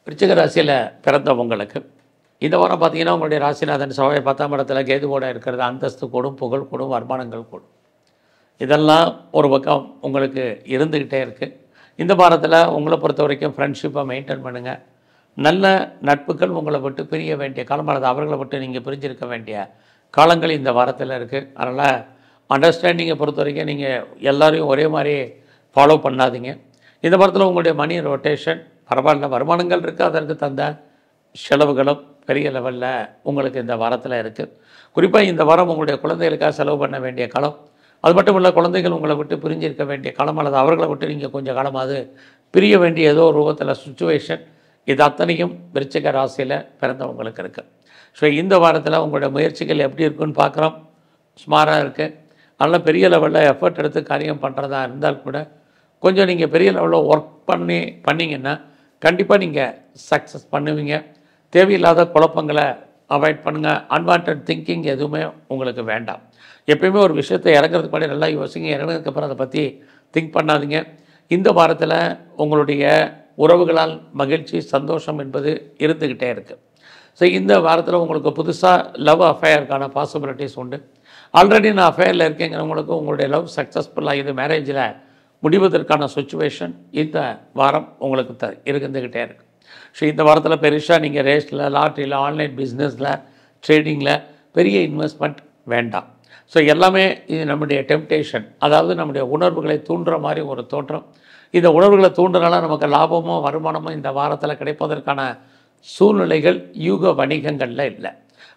விருச்சிக ராசியில் பிறந்தவங்களுக்கு இந்த வாரம் பார்த்தீங்கன்னா உங்களுடைய ராசிநாதன் செவ்வாய் 10ஆம் இடத்துல கேதுவோட இருக்கிறது அந்தஸ்து கூடும், புகழ் கூடும், வருமானங்கள் கூடும். இதெல்லாம் ஒரு பக்கம் உங்களுக்கு இருந்துக்கிட்டே இருக்குது. இந்த வாரத்தில் உங்களை பொறுத்த வரைக்கும் ஃப்ரெண்ட்ஷிப்பை மெயின்டைன் பண்ணுங்கள். நல்ல நட்புகள் உங்களை விட்டு பிரிய வேண்டிய காலம், அல்லது அவர்களை விட்டு நீங்கள் பிரிஞ்சிருக்க வேண்டிய காலங்கள் இந்த வாரத்தில் இருக்குது. அதனால் அண்டர்ஸ்டாண்டிங்கை பொறுத்த வரைக்கும் நீங்கள் எல்லோரையும் ஒரே மாதிரி ஃபாலோ பண்ணாதீங்க. இந்த வாரத்தில் உங்களுடைய மணி ரொட்டேஷன் பரவாயில்ல, வருமானங்கள் இருக்குது, அதற்கு தந்த செலவுகளும் பெரிய லெவலில் உங்களுக்கு இந்த வாரத்தில் இருக்குது. குறிப்பாக இந்த வாரம் உங்களுடைய குழந்தைகளுக்காக செலவு பண்ண வேண்டிய காலம். அது மட்டும் இல்லை, குழந்தைகள் உங்களை விட்டு பிரிஞ்சிருக்க வேண்டிய காலம், அல்லது அவர்களை விட்டு நீங்கள் கொஞ்சம் காலமாவது பிரிய வேண்டிய ஏதோ ஒரு ரூபத்தில் சுச்சுவேஷன், இது அத்தனையும் விருச்சிக ராசியில் பிறந்தவங்களுக்கு இருக்குது. ஸோ இந்த வாரத்தில் உங்களுடைய முயற்சிகள் எப்படி இருக்குன்னு பார்க்குறோம். சுமாராக இருக்குது. அதனால் பெரிய லெவலில் எஃபர்ட் எடுத்து காரியம் பண்ணுறதா இருந்தால் கூட கொஞ்சம் நீங்கள் பெரிய லெவலில் ஒர்க் பண்ணிங்கன்னா கண்டிப்பாக நீங்கள் சக்ஸஸ் பண்ணுவீங்க. தேவையில்லாத குழப்பங்களை அவாய்ட் பண்ணுங்கள். அன்வான்ட் திங்கிங் எதுவுமே உங்களுக்கு வேண்டாம். எப்பயுமே ஒரு விஷயத்தை இறங்குறதுக்கு முன்னாடி நல்லா யோசிங்க. இறங்கினதுக்கப்புறம் அதை பற்றி திங்க் பண்ணாதீங்க. இந்த வாரத்தில் உங்களுடைய உறவுகளால் மகிழ்ச்சி, சந்தோஷம் என்பது இருந்துக்கிட்டே இருக்குது. ஸோ இந்த வாரத்தில் உங்களுக்கு புதுசாக லவ் அஃபேருக்கான பாசிபிலிட்டிஸ் உண்டு. ஆல்ரெடி நான் அஃபேரில் இருக்கேங்கிறவங்களுக்கு உங்களுடைய லவ் சக்ஸஸ்ஃபுல்லாக இது மேரேஜில் முடிவதற்கான சுச்சுவேஷன் இந்த வாரம் உங்களுக்கு இருந்துக்கிட்டே இருக்குது. ஸோ இந்த வாரத்தில் பெருசாக நீங்கள் ரேஸில், லாட்ரியில், ஆன்லைன் பிஸ்னஸில், ட்ரேடிங்கில் பெரிய இன்வெஸ்ட்மெண்ட் வேண்டாம். ஸோ எல்லாமே இது நம்முடைய டெம்டேஷன், அதாவது நம்முடைய உணர்வுகளை தூண்டுற மாதிரி ஒரு தோற்றம். இந்த உணர்வுகளை தூண்டுறனால நமக்கு லாபமோ வருமானமோ இந்த வாரத்தில் கிடைப்பதற்கான சூழ்நிலைகள் யூக வணிகங்களில் இல்லை.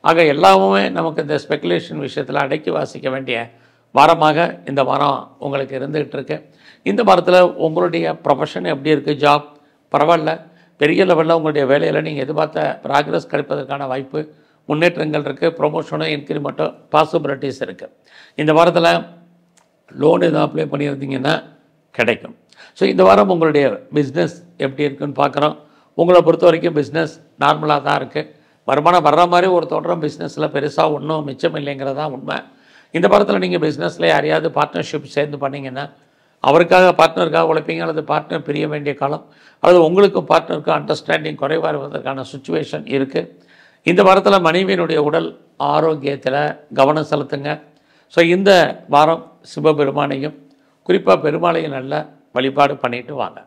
ஆக எல்லாமே நமக்கு இந்த ஸ்பெகுலேஷன் விஷயத்தில் அடக்கி வாசிக்க வேண்டிய வாரமாக இந்த வாரம் உங்களுக்கு இருந்துகிட்டு இருக்கு. இந்த வாரத்தில் உங்களுடைய ப்ரொஃபஷன் எப்படி இருக்குது? ஜாப் பரவாயில்ல, பெரிய லெவலில் உங்களுடைய வேலையில் நீங்கள் எதிர்பார்த்த ப்ராக்ரஸ் கிடைப்பதற்கான வாய்ப்பு, முன்னேற்றங்கள் இருக்குது. ப்ரொமோஷனோ இன்க்ரிமெண்ட்டோ பாசிபிலிட்டிஸ் இருக்குது. இந்த வாரத்தில் லோன் எதுவும் அப்ளை பண்ணியிருந்தீங்கன்னா கிடைக்கும். ஸோ இந்த வாரம் உங்களுடைய பிஸ்னஸ் எப்படி இருக்குன்னு பார்க்குறோம். உங்களை பொறுத்த வரைக்கும் பிஸ்னஸ் நார்மலாக தான் இருக்குது. வருமானம் வர்ற மாதிரி ஒரு தோற்றம், பிஸ்னஸில் பெருசாக ஒன்றும் மிச்சம் இல்லைங்கிறதான் உண்மை. இந்த வாரத்தில் நீங்கள் பிஸ்னஸில் யாரையாவது பார்ட்னர்ஷிப் சேர்ந்து பண்ணிங்கன்னா அவருக்காக பார்ட்னருக்காக உழைப்பீங்க, அல்லது பார்ட்னர் பிரிய வேண்டிய காலம், அல்லது உங்களுக்கும் பார்ட்னருக்கும் அண்டர்ஸ்டாண்டிங் குறைவாக இருப்பதற்கான சுச்சுவேஷன் இருக்குது. இந்த வாரத்தில் மனைவியினுடைய உடல் ஆரோக்கியத்தில் கவனம் செலுத்துங்க. ஸோ இந்த வாரம் சிவபெருமானையும் குறிப்பாக பெருமாளையும் நல்ல வழிபாடு பண்ணிட்டு வாங்க.